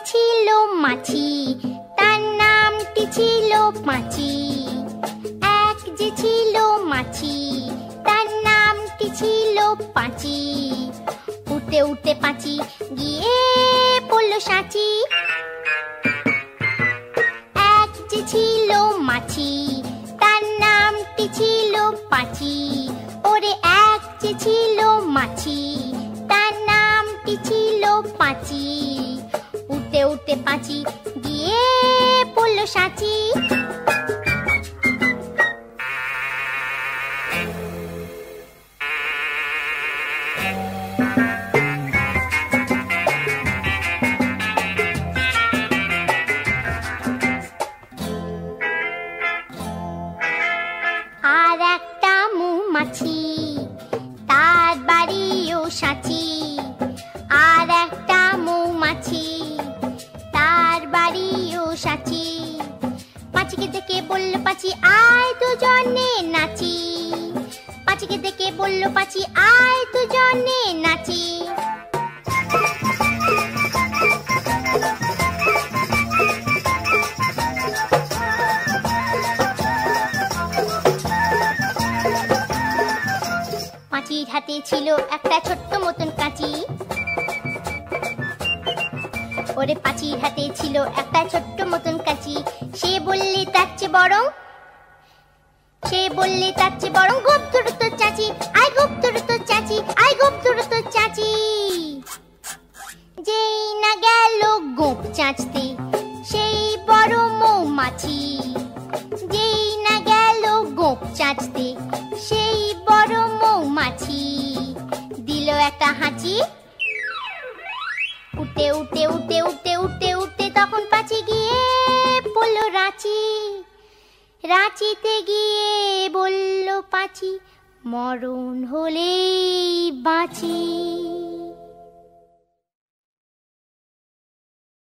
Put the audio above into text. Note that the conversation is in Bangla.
ছিল মাছি, তার নামটি ছিল পাঁচি। এক যে ছিল মাছি, তার নামটি ছিল পাঁচি। উঠতে উঠতে পাঁচি গিয়ে পড়লো সাঁচি। এক যে ছিল মাছি, তার নামটি ছিল পাঁচি। ওরে এক যে ছিল মাছি, তার নামটি ছিল পাঁচি। উঠতে উঠতে পাঁচি গিয়ে পড়লো সাঁচি। আর একটা মৌমাছি, তার বাড়িও সাঁচি। আর একটা মৌমাছি, তার বাড়িও সাঁচি। পাঁচিকে দেখে বলল পাঁচি, আয় দুজনে নাচি। পাঁচিকে দেখে বলল পাঁচি, আয় দুজনে নাচি। পাঁচির হাতে ছিল একটা ছোট্ট মতন কাঁচি। ওরে পাঁচির হাতে ছিল একটা ছোট্ট মতন কাঁচি। সে বললে তার চেয়ে বরং, সে বললে তার চেয়ে বরং গোপ ধরো তোর চাচি। আয় গোপ ধরো তোর চাচি, আয় গোপ ধরো তোর চাচি। যেই না গেল গোপ চাচতে সেই বড় মৌমাছি। যেই না গেল গোপ চাচতে সেই বড় মৌমাছি। দিল একটা হাঁচি। উঠতে উঠতে উঠতে উঠতে উঠতে উঠতে তখন পাঁচি গিয়ে পড়ল রাঁচি। রাঁচিতে গিয়ে বলল পাঁচি, মরণ হলেই বাঁচি।